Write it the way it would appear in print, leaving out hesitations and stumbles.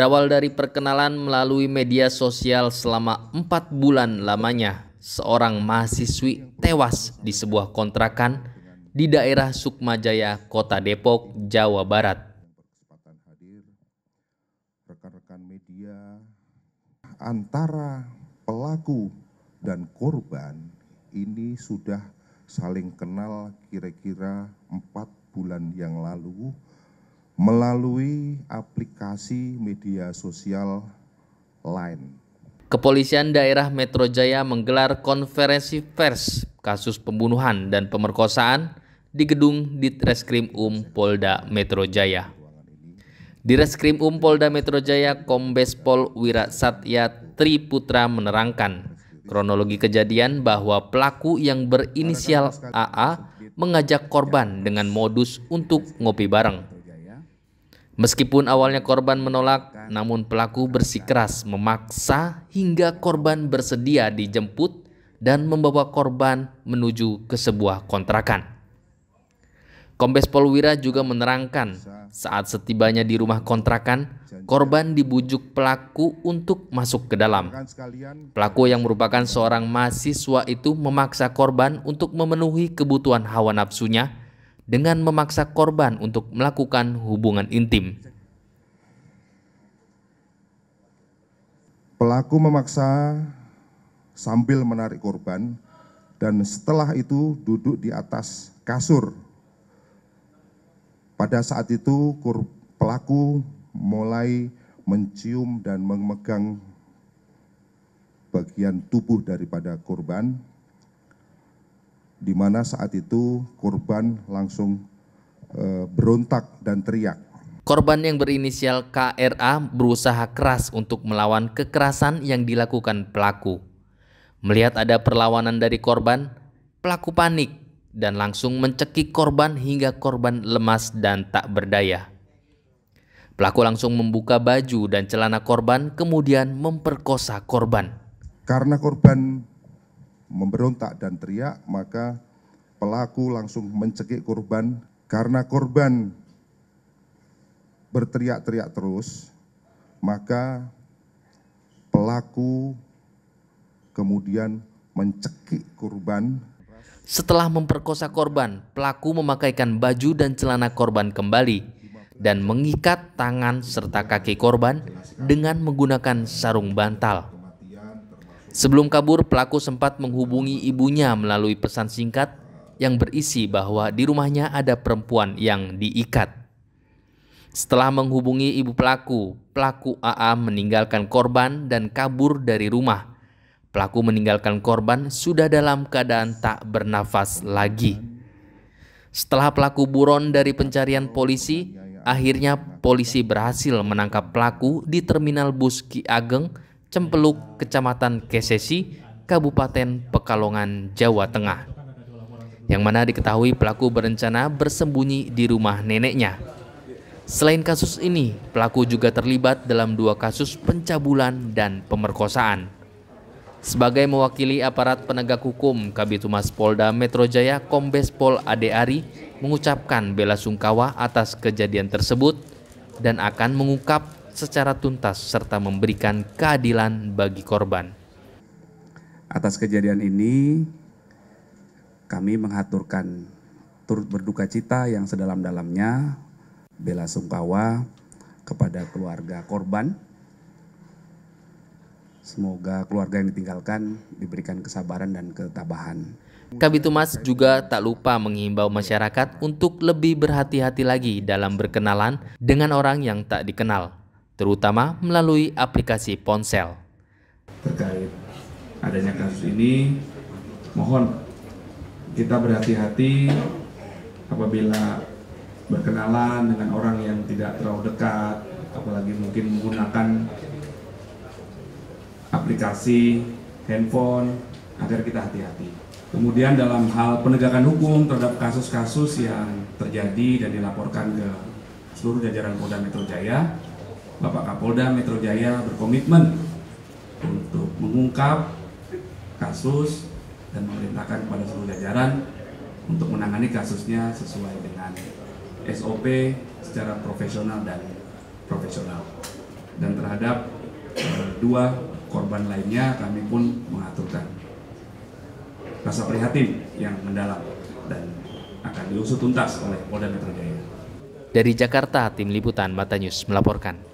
Berawal dari perkenalan melalui media sosial selama 4 bulan lamanya, seorang mahasiswi tewas di sebuah kontrakan di daerah Sukmajaya, Kota Depok, Jawa Barat. Rekan-rekan media, antara pelaku dan korban ini sudah saling kenal kira-kira 4 bulan yang lalu melalui aplikasi media sosial Line. Kepolisian Daerah Metro Jaya menggelar konferensi pers kasus pembunuhan dan pemerkosaan di gedung Ditreskrim Polda Metro Jaya. Direskrim Polda Metro Jaya Kombes Pol Wira Satya Triputra menerangkan kronologi kejadian bahwa pelaku yang berinisial AA mengajak korban dengan modus untuk ngopi bareng. Meskipun awalnya korban menolak, namun pelaku bersikeras memaksa hingga korban bersedia dijemput dan membawa korban menuju ke sebuah kontrakan. Kombes Pol Wira juga menerangkan saat setibanya di rumah kontrakan, korban dibujuk pelaku untuk masuk ke dalam. Pelaku yang merupakan seorang mahasiswa itu memaksa korban untuk memenuhi kebutuhan hawa nafsunya dengan memaksa korban untuk melakukan hubungan intim. Pelaku memaksa sambil menarik korban dan setelah itu duduk di atas kasur. Pada saat itu pelaku mulai mencium dan memegang bagian tubuh daripada korban, di mana saat itu korban langsung berontak dan teriak. Korban yang berinisial KRA berusaha keras untuk melawan kekerasan yang dilakukan pelaku. Melihat ada perlawanan dari korban, pelaku panik dan langsung mencekik korban hingga korban lemas dan tak berdaya. Pelaku langsung membuka baju dan celana korban kemudian memperkosa korban. Karena korban memberontak dan teriak, maka pelaku langsung mencekik korban. Karena korban berteriak-teriak terus, maka pelaku kemudian mencekik korban. Setelah memperkosa korban, pelaku memakaikan baju dan celana korban kembali dan mengikat tangan serta kaki korban dengan menggunakan sarung bantal. Sebelum kabur, pelaku sempat menghubungi ibunya melalui pesan singkat yang berisi bahwa di rumahnya ada perempuan yang diikat. Setelah menghubungi ibu pelaku AA meninggalkan korban dan kabur dari rumah. Pelaku meninggalkan korban sudah dalam keadaan tak bernafas lagi. Setelah pelaku buron dari pencarian polisi, akhirnya polisi berhasil menangkap pelaku di Terminal Bus Ki Ageng, Cempeluk, Kecamatan Kesesi, Kabupaten Pekalongan, Jawa Tengah. Yang mana diketahui pelaku berencana bersembunyi di rumah neneknya. Selain kasus ini, pelaku juga terlibat dalam 2 kasus pencabulan dan pemerkosaan. Sebagai mewakili aparat penegak hukum, Kabid Humas Polda Metro Jaya Kombes Pol Ade Ari mengucapkan bela sungkawa atas kejadian tersebut dan akan mengungkap secara tuntas serta memberikan keadilan bagi korban. Atas kejadian ini, kami mengaturkan turut berduka cita yang sedalam-dalamnya, bela sungkawa kepada keluarga korban. Semoga keluarga yang ditinggalkan diberikan kesabaran dan ketabahan. Kabid Humas juga tak lupa menghimbau masyarakat untuk lebih berhati-hati lagi dalam berkenalan dengan orang yang tak dikenal, terutama melalui aplikasi ponsel. Terkait adanya kasus ini, mohon kita berhati-hati apabila berkenalan dengan orang yang tidak terlalu dekat, apalagi mungkin menggunakan aplikasi handphone, agar kita hati-hati. Kemudian dalam hal penegakan hukum terhadap kasus-kasus yang terjadi dan dilaporkan ke seluruh jajaran Polda Metro Jaya, Bapak Kapolda Metro Jaya berkomitmen untuk mengungkap kasus dan memerintahkan kepada seluruh jajaran untuk menangani kasusnya sesuai dengan SOP secara profesional dan profesional. dan terhadap 2 korban lainnya kami pun mengaturkan rasa prihatin yang mendalam dan akan diusut tuntas oleh Polda Metro Jaya. Dari Jakarta, Tim Liputan Mata News melaporkan.